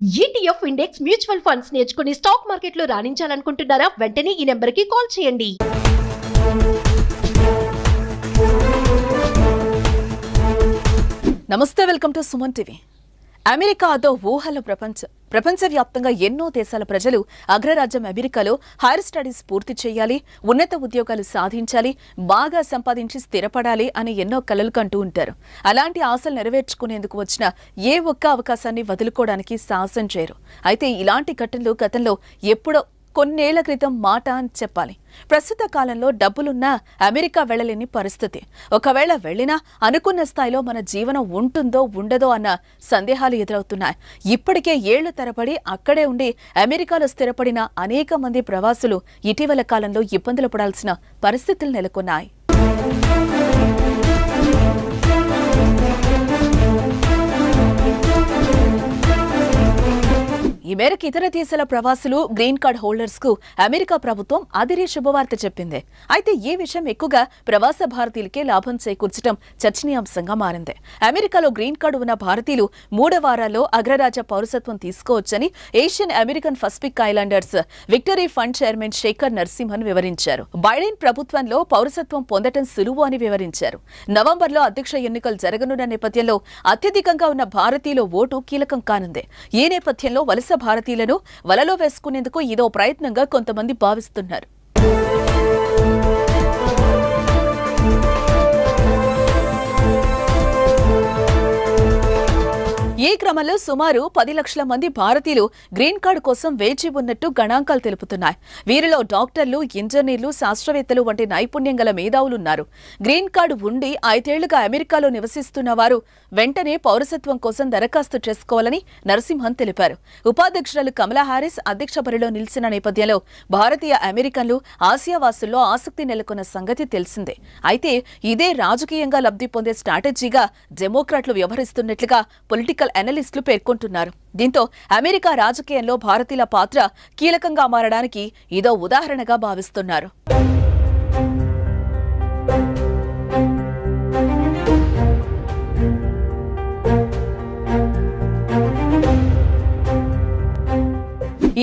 ETF index mutual funds నేర్చుకుని stock మార్కెట్లో రాణించాలనుకుంటున్నారా? వెంటనే ఈ నెంబర్కి కాల్ చేయండి. నమస్తే, welcome to Suman TV. America అదో ఊహల ప్రపంచవ్యాప్తంగా ఎన్నో దేశాల ప్రజలు అగ్రరాజ్యం అమెరికాలో హైర్ స్టడీస్ పూర్తి చేయాలి, ఉన్నత ఉద్యోగాలు సాధించాలి, బాగా సంపాదించి స్థిరపడాలి అని ఎన్నో కలలు కంటూ ఉంటారు. అలాంటి ఆశలు నెరవేర్చుకునేందుకు వచ్చిన ఏ ఒక్క అవకాశాన్ని వదులుకోవడానికి సాహసం చేయరు. అయితే ఇలాంటి ఘటనలు గతంలో ఎప్పుడో కొన్నేళ్ల క్రితం మాట అని చెప్పాలి. ప్రస్తుత కాలంలో డబ్బులున్నా అమెరికా వెళ్లలేని పరిస్థితి. ఒకవేళ వెళ్లినా అనుకున్న స్థాయిలో మన జీవనం ఉంటుందో ఉండదో అన్న సందేహాలు ఎదురవుతున్నాయి. ఇప్పటికే ఏళ్లు తరబడి అక్కడే ఉండి అమెరికాలో స్థిరపడిన అనేక మంది ప్రవాసులు ఇటీవల కాలంలో ఇబ్బందులు పడాల్సిన పరిస్థితులు నెలకొన్నాయి. ఈ మేరకు ఇతర దేశాల ప్రవాసులు, గ్రీన్ కార్డ్ హోల్డర్స్ కు అమెరికా ప్రభుత్వం అదిరే శుభవార్త చెప్పింది. అయితే ఈ విషయం ఎక్కువగా ప్రవాస భారతీయులకే లాభం చేకూర్చడం చర్చనీయాంశంగా మారింది. అమెరికాలో గ్రీన్ కార్డు ఉన్న భారతీయులు 3 వారాల్లో అగ్రరాజ్య పౌరసత్వం తీసుకోవచ్చని Asian American Pacific Islanders Victory Fund chairman Shekhar Narasimhan వివరించారు. బైడెన్ ప్రభుత్వంలో పౌరసత్వం పొందడం సులువు అని వివరించారు. నవంబర్లో అధ్యక్ష ఎన్నికలు జరగనున్న నేపథ్యంలో అత్యధికంగా ఉన్న భారతీయుల ఓటు కీలకం కానుంది. ఈ నేపథ్యంలో వలస భారతీయులను వలలో వేసుకునేందుకు ఇదో ప్రయత్నంగా కొంతమంది భావిస్తున్నారు. ఈ క్రమంలో సుమారు 10 లక్షల మంది భారతీయులు గ్రీన్ కార్డు కోసం వేచి ఉన్నట్టు గణాంకాలు తెలుపుతున్నాయి. వీరిలో డాక్టర్లు, ఇంజనీర్లు, శాస్త్రవేత్తలు వంటి నైపుణ్యం గల మేధావులున్నారు. గ్రీన్ కార్డు ఉండి 5 ఏళ్లుగా అమెరికాలో నివసిస్తున్న వారు వెంటనే పౌరసత్వం కోసం దరఖాస్తు చేసుకోవాలని నరసింహన్ తెలిపారు. ఉపాధ్యక్షురాలు కమలా హారిస్ అధ్యక్ష బరిలో నిలిచిన నేపథ్యంలో భారతీయ అమెరికన్లు, ఆసియావాసుల్లో ఆసక్తి నెలకొన్న సంగతి తెలిసిందే. అయితే ఇదే రాజకీయంగా లబ్ధి పొందే స్ట్రాటజీగా డెమోక్రాట్లు వ్యవహరిస్తున్నట్లుగా పొలిటికల్ అనలిస్టులు పేర్కొంటున్నారు. దీంతో అమెరికా రాజకీయంలో భారతీయుల పాత్ర కీలకంగా మారడానికి ఇదో ఉదాహరణగా భావిస్తున్నారు.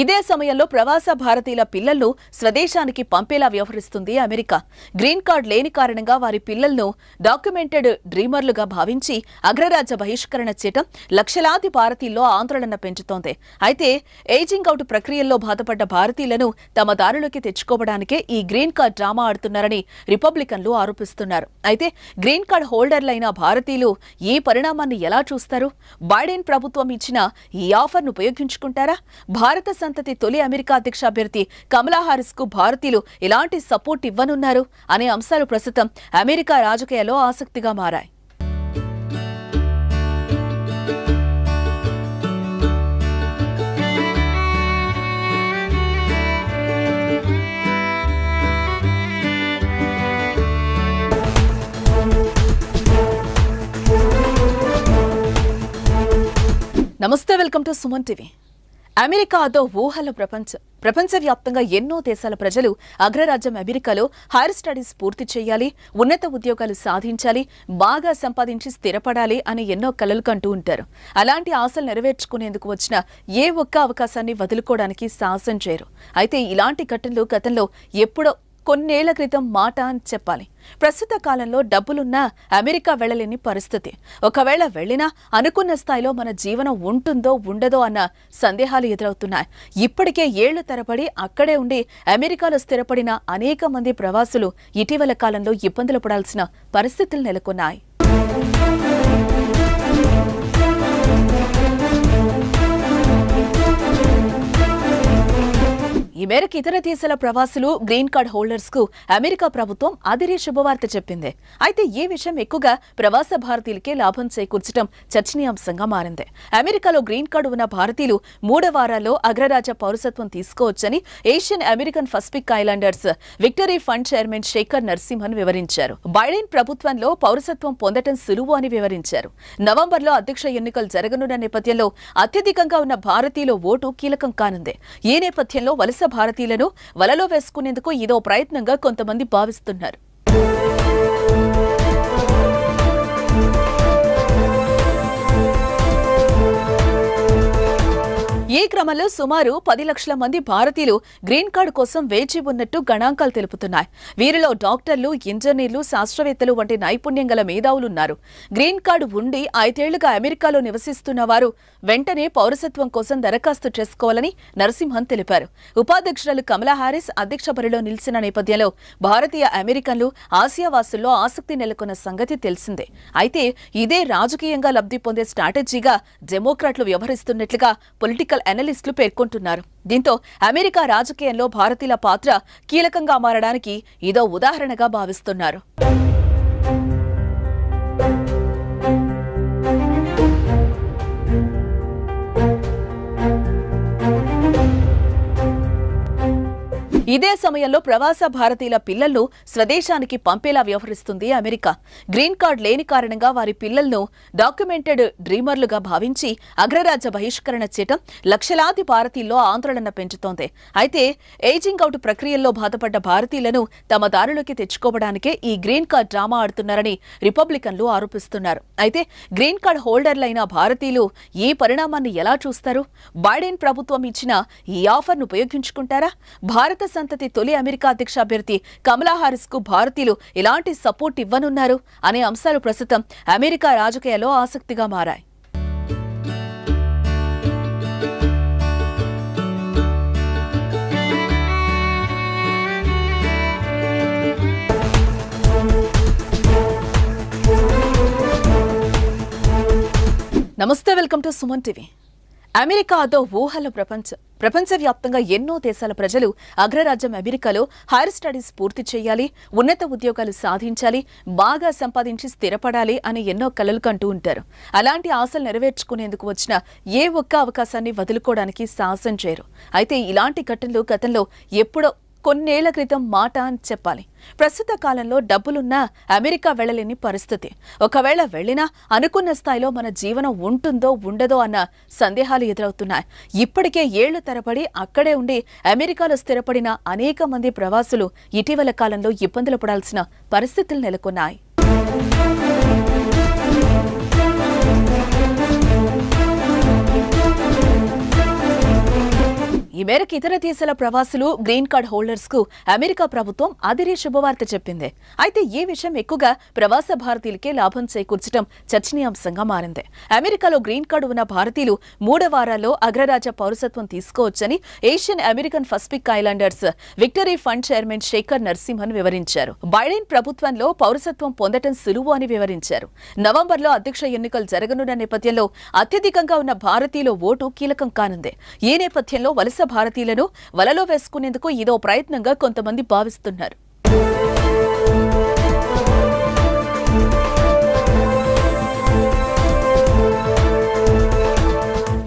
ఇదే సమయంలో ప్రవాస భారతీయుల పిల్లలను స్వదేశానికి పంపేలా వ్యవహరిస్తుంది అమెరికా. గ్రీన్ కార్డు లేని కారణంగా వారి పిల్లలను డాక్యుమెంటెడ్ డ్రీమర్లుగా భావించి అగ్రరాజ్య బహిష్కరణ చేయటం లక్షలాది భారతీయుల్లో ఆందోళన పెంచుతోంది. అయితే ఏజింగ్ అవుట్ ప్రక్రియల్లో బాధపడ్డ భారతీయులను తమ దారిలోకి తెచ్చుకోవడానికే ఈ గ్రీన్ కార్డు డ్రామా ఆడుతున్నారని రిపబ్లికన్లు ఆరోపిస్తున్నారు. అయితే గ్రీన్ కార్డు హోల్డర్లైన భారతీయులు ఈ పరిణామాన్ని ఎలా చూస్తారు? బైడెన్ ప్రభుత్వం ఇచ్చిన ఈ ఆఫర్ను ఉపయోగించుకుంటారా? భారత సంతతి తొలి అమెరికా అధ్యక్ష అభ్యర్థి కమలా హారిస్ కు భారతీయులు ఎలాంటి సపోర్ట్ ఇవ్వనున్నారు అనే అంశాలు ప్రస్తుతం అమెరికా రాజకీయాల్లో ఆసక్తిగా మారాయి. నమస్తే, welcome to Suman TV. America అదో ఊహల ప్రపంచవ్యాప్తంగా ఎన్నో దేశాల ప్రజలు అగ్రరాజ్యం అమెరికాలో హైర్ స్టడీస్ పూర్తి చేయాలి, ఉన్నత ఉద్యోగాలు సాధించాలి, బాగా సంపాదించి స్థిరపడాలి అని ఎన్నో కలలు కంటూ ఉంటారు. అలాంటి ఆశలు నెరవేర్చుకునేందుకు వచ్చిన ఏ ఒక్క అవకాశాన్ని వదులుకోవడానికి సాహసం చేయరు. అయితే ఇలాంటి ఘటనలు గతంలో ఎప్పుడో కొన్నేళ్ల క్రితం మాట అని చెప్పాలి. ప్రస్తుత కాలంలో డబ్బులున్నా అమెరికా వెళ్లలేని పరిస్థితి. ఒకవేళ వెళ్లినా అనుకున్న స్థాయిలో మన జీవనం ఉంటుందో ఉండదో అన్న సందేహాలు ఎదురవుతున్నాయి. ఇప్పటికే ఏళ్లు తరబడి అక్కడే ఉండి అమెరికాలో స్థిరపడిన అనేక మంది ప్రవాసులు ఇటీవల కాలంలో ఇబ్బందులు పడాల్సిన పరిస్థితులు నెలకొన్నాయి. ఈ మేరకు ఇతర దేశాల ప్రవాసులు, గ్రీన్ కార్డ్ హోల్డర్స్ కు అమెరికా ప్రభుత్వం అదిరే శుభవార్త చెప్పింది. అయితే ఈ విషయం ఎక్కువగా ప్రవాస భారతీయులకే లాభం చేకూర్చడం చర్చనీయాంశంగా మారింది. అమెరికాలో గ్రీన్ కార్డు ఉన్న భారతీయులు 3 వారాల్లో అగ్రరాజ్య పౌరసత్వం తీసుకోవచ్చని Asian American Pacific Islanders Victory Fund chairman Shekhar Narasimhan వివరించారు. బైడెన్ ప్రభుత్వంలో పౌరసత్వం పొందడం సులువు అని వివరించారు. నవంబర్లో అధ్యక్ష ఎన్నికలు జరగనున్న నేపథ్యంలో అత్యధికంగా ఉన్న భారతీయుల ఓటు కీలకం కానుంది. ఈ నేపథ్యంలో వలస భారతీయులను వలలో వేసుకునేందుకు ఇదో ప్రయత్నంగా కొంతమంది భావిస్తున్నారు. ఈ క్రమంలో సుమారు 10 లక్షల మంది భారతీయులు గ్రీన్ కార్డు కోసం వేచి ఉన్నట్టు గణాంకాలు తెలుపుతున్నాయి. వీరిలో డాక్టర్లు, ఇంజనీర్లు, శాస్త్రవేత్తలు వంటి నైపుణ్యం గల మేధావులున్నారు. గ్రీన్ కార్డు ఉండి 5 ఏళ్లుగా అమెరికాలో నివసిస్తున్న వారు వెంటనే పౌరసత్వం కోసం దరఖాస్తు చేసుకోవాలని నరసింహన్ తెలిపారు. ఉపాధ్యక్షురాలు కమలా హారిస్ అధ్యక్ష బరిలో నిలిచిన నేపథ్యంలో భారతీయ అమెరికన్లు, ఆసియావాసుల్లో ఆసక్తి నెలకొన్న సంగతి తెలిసిందే. అయితే ఇదే రాజకీయంగా లబ్ధి పొందే స్ట్రాటజీగా డెమోక్రాట్లు వ్యవహరిస్తున్నట్లుగా పొలిటికల్ అనలిస్టులు పేర్కొంటున్నారు. దీంతో అమెరికా రాజకీయంలో భారతీయుల పాత్ర కీలకంగా మారడానికి ఇదో ఉదాహరణగా భావిస్తున్నారు. ఇదే సమయంలో ప్రవాస భారతీయుల పిల్లలను స్వదేశానికి పంపేలా వ్యవహరిస్తుంది అమెరికా. గ్రీన్ కార్డ్ లేని కారణంగా వారి పిల్లలను డాక్యుమెంటెడ్ డ్రీమర్లుగా భావించి అగ్రరాజ్య బహిష్కరణ చేయటం లక్షలాది భారతీయుల్లో ఆందోళన పెంచుతోంది. అయితే ఏజింగ్ అవుట్ ప్రక్రియల్లో బాధపడ్డ భారతీయులను తమ దారిలోకి తెచ్చుకోవడానికే ఈ గ్రీన్ కార్డ్ డ్రామా ఆడుతున్నారని రిపబ్లికన్లు ఆరోపిస్తున్నారు. అయితే గ్రీన్ కార్డ్ హోల్డర్లైన భారతీయులు ఈ పరిణామాన్ని ఎలా చూస్తారు? బైడెన్ ప్రభుత్వం ఇచ్చిన ఈ ఆఫర్ను ఉపయోగించుకుంటారా? భారత సంతతి తొలి అమెరికా అధ్యక్ష అభ్యర్థి కమలా హారిస్ కు భారతీయులు ఎలాంటి సపోర్ట్ ఇవ్వనున్నారు అనే అంశాలు ప్రస్తుతం అమెరికా రాజకీయాల్లో ఆసక్తిగా మారాయి. నమస్తే, welcome to Suman TV. America అదో ఊహల ప్రపంచం. ప్రపంచవ్యాప్తంగా ఎన్నో దేశాల ప్రజలు అగ్రరాజ్యం అమెరికాలో హైర్ స్టడీస్ పూర్తి చేయాలి, ఉన్నత ఉద్యోగాలు సాధించాలి, బాగా సంపాదించి స్థిరపడాలి అని ఎన్నో కలలు కంటూ ఉంటారు. అలాంటి ఆశలు నెరవేర్చుకునేందుకు వచ్చిన ఏ ఒక్క అవకాశాన్ని వదులుకోవడానికి సాహసం చేయరు. అయితే ఇలాంటి ఘటనలు గతంలో ఎప్పుడో కొన్నేళ్ల క్రితం మాట అని చెప్పాలి. ప్రస్తుత కాలంలో డబ్బులున్నా అమెరికా వెళ్లలేని పరిస్థితి. ఒకవేళ వెళ్లినా అనుకున్న స్థాయిలో మన జీవనం ఉంటుందో ఉండదో అన్న సందేహాలు ఎదురవుతున్నాయి. ఇప్పటికే ఏళ్లు తరబడి అక్కడే ఉండి అమెరికాలో స్థిరపడిన అనేక మంది ప్రవాసులు ఇటీవల కాలంలో ఇబ్బందులు పడాల్సిన పరిస్థితులు నెలకొన్నాయి. ఈ మేరకు ఇతర దేశాల ప్రవాసులు, గ్రీన్ కార్డ్ హోల్డర్స్ కు అమెరికా ప్రభుత్వం అదిరే శుభవార్త చెప్పింది. అయితే ఈ విషయం ఎక్కువగా ప్రవాస భారతీయులకే లాభం చేకూర్చడం చర్చనీయాంశంగా మారింది. అమెరికాలో గ్రీన్ కార్డు ఉన్న భారతీయులు 3 వారాల్లో అగ్రరాజ్య పౌరసత్వం తీసుకోవచ్చని Asian American Pacific Islanders Victory Fund chairman Shekhar Narasimhan వివరించారు. బైడెన్ ప్రభుత్వంలో పౌరసత్వం పొందడం సులువు అని వివరించారు. నవంబర్లో అధ్యక్ష ఎన్నికలు జరగనున్న నేపథ్యంలో అత్యధికంగా ఉన్న భారతీయుల ఓటు కీలకం కానుంది. ఈ నేపథ్యంలో వలస భారతీయులను వలలో వేసుకునేందుకు ఇదో ప్రయత్నంగా కొంతమంది భావిస్తున్నారు.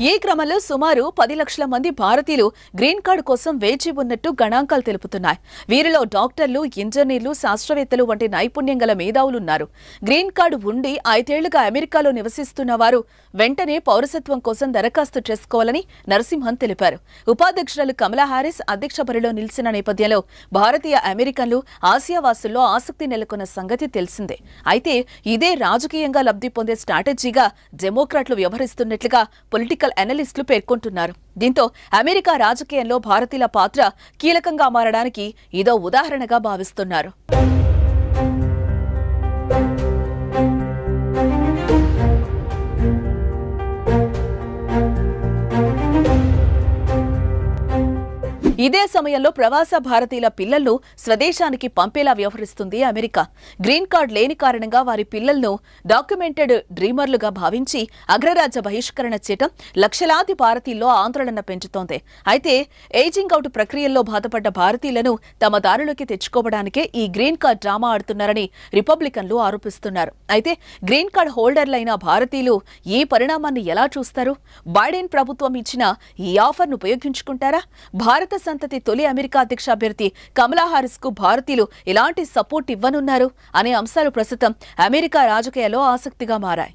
ఈ క్రమంలో సుమారు 10 లక్షల మంది భారతీయులు గ్రీన్ కార్డు కోసం వేచి ఉన్నట్టు గణాంకాలు తెలుపుతున్నాయి. వీరిలో డాక్టర్లు, ఇంజనీర్లు, శాస్త్రవేత్తలు వంటి నైపుణ్యం గల మేధావులున్నారు. గ్రీన్ కార్డు ఉండి 5 ఏళ్లుగా అమెరికాలో నివసిస్తున్న వారు వెంటనే పౌరసత్వం కోసం దరఖాస్తు చేసుకోవాలని నరసింహన్ తెలిపారు. ఉపాధ్యక్షురాలు కమలా హారిస్ అధ్యక్ష బరిలో నిలిచిన నేపథ్యంలో భారతీయ అమెరికన్లు, ఆసియావాసుల్లో ఆసక్తి నెలకొన్న సంగతి తెలిసిందే. అయితే ఇదే రాజకీయంగా లబ్ధి పొందే స్ట్రాటజీగా డెమోక్రాట్లు వ్యవహరిస్తున్నట్లుగా పొలిటికల్ అనలిస్టులు పేర్కొంటున్నారు. దీంతో అమెరికా రాజకీయంలో భారతీయుల పాత్ర కీలకంగా మారడానికి ఇదో ఉదాహరణగా భావిస్తున్నారు. ఇదే సమయంలో ప్రవాస భారతీయుల పిల్లలను స్వదేశానికి పంపేలా వ్యవహరిస్తుంది అమెరికా. గ్రీన్ కార్డ్ లేని కారణంగా వారి పిల్లలను డాక్యుమెంటెడ్ డ్రీమర్లుగా భావించి అగ్రరాజ్య బహిష్కరణ చేయటం లక్షలాది భారతీయుల్లో ఆందోళన పెంచుతోంది. అయితే ఏజింగ్ అవుట్ ప్రక్రియల్లో బాధపడ్డ భారతీయులను తమ దారిలోకి తెచ్చుకోవడానికే ఈ గ్రీన్ కార్డ్ డ్రామా ఆడుతున్నారని రిపబ్లికన్లు ఆరోపిస్తున్నారు. అయితే గ్రీన్ కార్డ్ హోల్డర్లైన భారతీయులు ఈ పరిణామాన్ని ఎలా చూస్తారు? బైడెన్ ప్రభుత్వం ఇచ్చిన ఈ ఆఫర్ను ఉపయోగించుకుంటారా? భారత సంతతి తొలి అమెరికా అధ్యక్ష అభ్యర్థి కమలా హారిస్ కు భారతీయులు ఎలాంటి సపోర్ట్ ఇవ్వనున్నారు అనే అంశాలు ప్రస్తుతం అమెరికా రాజకీయాల్లో ఆసక్తిగా మారాయి.